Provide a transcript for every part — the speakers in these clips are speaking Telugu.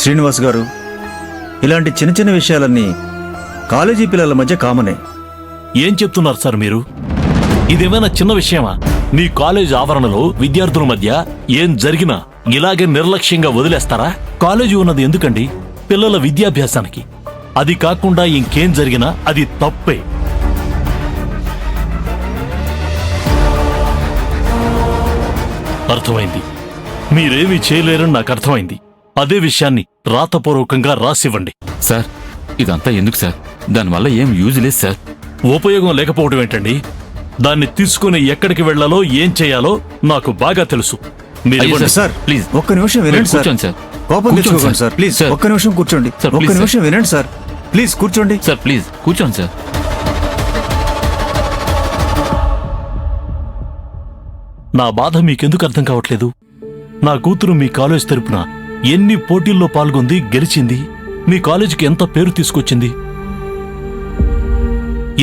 శ్రీనివాస్ గారు, ఇలాంటి చిన్న చిన్న విషయాలన్నీ కాలేజీ పిల్లల మధ్య కామనే. ఏం చెప్తున్నారు సార్ మీరు? ఇదేమైనా చిన్న విషయమా? మీ కాలేజ్ ఆవరణలో విద్యార్థుల మధ్య ఏం జరిగినా ఇలాగే నిర్లక్ష్యంగా వదిలేస్తారా? కాలేజీ ఉన్నది ఎందుకండి? పిల్లల విద్యాభ్యాసానికి. అది కాకుండా ఇంకేం జరిగినా అది తప్పే. అర్థమైంది. మీరేమీ చేయలేరని నాకు అర్థమైంది. అదే విషయాన్ని రాతపూర్వకంగా రాసివ్వండి. సార్, ఇదంతా ఎందుకు సార్? దానివల్ల ఏం యూజ్ లేదు సార్. ఉపయోగం లేకపోవడం ఏంటండి? దాన్ని తీసుకుని ఎక్కడికి వెళ్లాలో ఏం చేయాలో నాకు బాగా తెలుసు. సార్ ప్లీజ్ ఒక్క నిమిషం వినండి సార్. కోపం తెచ్చుకోకండి సార్. ప్లీజ్ ఒక్క నిమిషం కూర్చోండి. ఒక్క నిమిషం వినండి సార్. ప్లీజ్ కూర్చోండి సార్. ప్లీజ్ కూర్చోండి సార్. నా బాధ మీకెందుకు అర్థం కావట్లేదు? నా కూతురు మీ కాలేజ్ తరపున ఎన్ని పోటీల్లో పాల్గొంది, గెలిచింది, మీ కాలేజీకి ఎంత పేరు తీసుకొచ్చింది.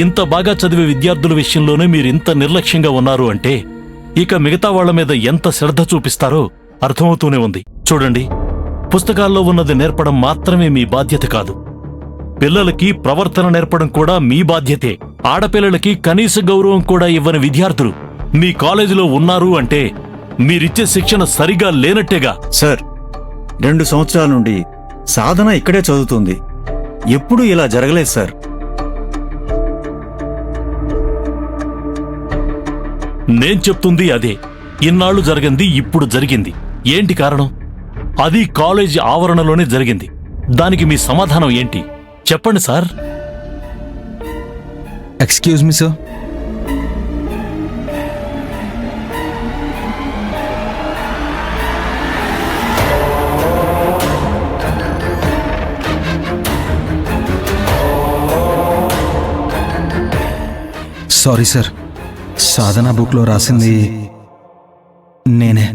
ఇంత బాగా చదివే విద్యార్థుల విషయంలోనే మీరింత నిర్లక్ష్యంగా ఉన్నారు అంటే ఇక మిగతా వాళ్ల మీద ఎంత శ్రద్ధ చూపిస్తారో అర్థమవుతూనే ఉంది. చూడండి, పుస్తకాల్లో ఉన్నది నేర్పడం మాత్రమే మీ బాధ్యత కాదు. పిల్లలకి ప్రవర్తన నేర్పడం కూడా మీ బాధ్యతే. ఆడపిల్లలకి కనీస గౌరవం కూడా ఇవ్వని విద్యార్థులు మీ కాలేజీలో ఉన్నారు అంటే మీరిచ్చే శిక్షణ సరిగా లేనట్టేగా. సార్, 2 సంవత్సరాల నుండి సాధన ఇక్కడే చదువుతుంది. ఎప్పుడూ ఇలా జరగలేదు సార్. నేను చెప్తుంది అదే. ఇన్నాళ్లు జరిగింది, ఇప్పుడు జరిగింది. ఏంటి కారణం? అది కాలేజీ ఆవరణలోనే జరిగింది. దానికి మీ సమాధానం ఏంటి? చెప్పండి sir. Excuse me sir. Sorry sir, సాధన బుక్లో రాసింది నేనే.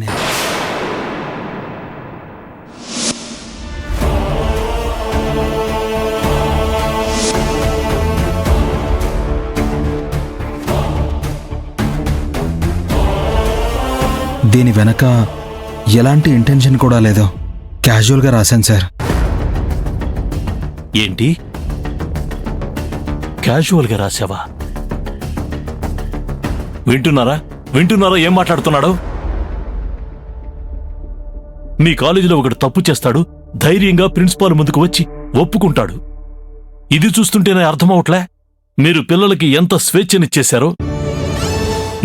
దీని వెనక ఎలాంటి ఇంటెన్షన్ కూడా లేదు. క్యాజువల్గా రాశాను సార్. ఏంటి? క్యాజువల్గా రాశావా? వింటున్నారా ఏం మాట్లాడుతున్నాడో? మీ కాలేజీలో ఒకడు తప్పు చేస్తాడు, ధైర్యంగా ప్రిన్సిపాల్ ముందుకు వచ్చి ఒప్పుకుంటాడు. ఇది చూస్తుంటేనే అర్థమవట్లే మీరు పిల్లలకి ఎంత స్వేచ్ఛనిచ్చేశారో.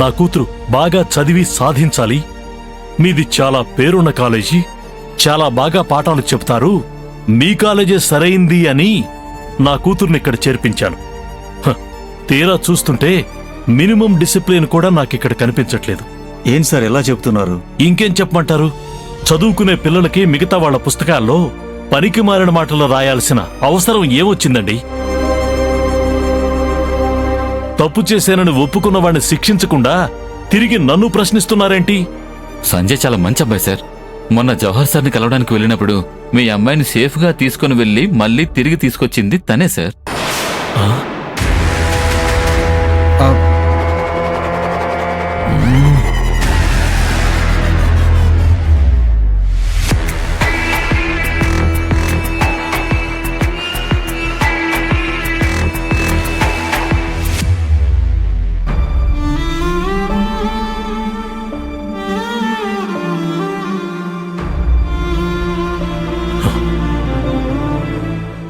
నా కూతురు బాగా చదివి సాధించాలి, మీది చాలా పేరున్న కాలేజీ, చాలా బాగా పాఠాలు చెప్తారు, మీ కాలేజే సరైంది అని నా కూతుర్నిక్కడ చేర్పించాను. తీరా చూస్తుంటే మినిమం డిసిప్లిన్ కూడా నాకిక్కడ కనిపించట్లేదు. ఏం సార్ ఎలా చెప్తున్నారు? ఇంకేం చెప్పమంటారు? చదువుకునే పిల్లలకి మిగతా వాళ్ల పుస్తకాల్లో పనికి మారిన మాటలు రాయాల్సిన అవసరం ఏమొచ్చిందండి? తప్పు చేశానని ఒప్పుకున్న వాడిని శిక్షించకుండా తిరిగి నన్ను ప్రశ్నిస్తున్నారేంటి? సంజయ్ చాలా మంచి అబ్బాయి సార్. మొన్న జవహర్ సార్ని కలవడానికి వెళ్ళినప్పుడు మీ అమ్మాయిని సేఫ్గా తీసుకుని వెళ్ళి మళ్ళీ తిరిగి తీసుకొచ్చింది తనే సార్.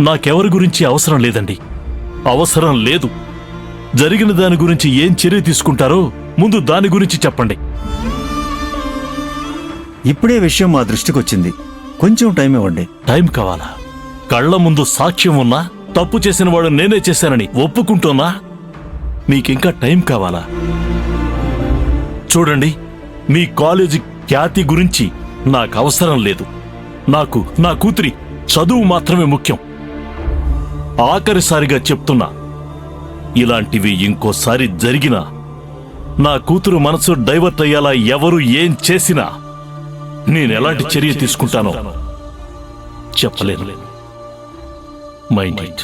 నాకెవరి గురించి అవసరం లేదండి. అవసరం లేదు. జరిగిన దాని గురించి ఏం చర్య తీసుకుంటారో ముందు దాని గురించి చెప్పండి. ఇప్పుడే విషయం మా దృష్టికొచ్చింది. కొంచెం టైం ఇవ్వండి. టైం కావాలా? కళ్ల ముందు సాక్ష్యం ఉన్నా తప్పు చేసిన వాడు నేనే చేశానని ఒప్పుకుంటున్నా మీకింకా టైం కావాలా? చూడండి, మీ కాలేజీ ఖ్యాతి గురించి నాకు అవసరం లేదు. నాకు నా కూతురి చదువు మాత్రమే ముఖ్యం. ఆఖరిసారిగా చెప్తున్నా, ఇలాంటివి ఇంకోసారి జరిగినా, నా కూతురు మనసు డైవర్ట్ అయ్యేలా ఎవరు ఏం చేసినా నేనెలాంటి చర్య తీసుకుంటానో చెప్పలేను. Mind it.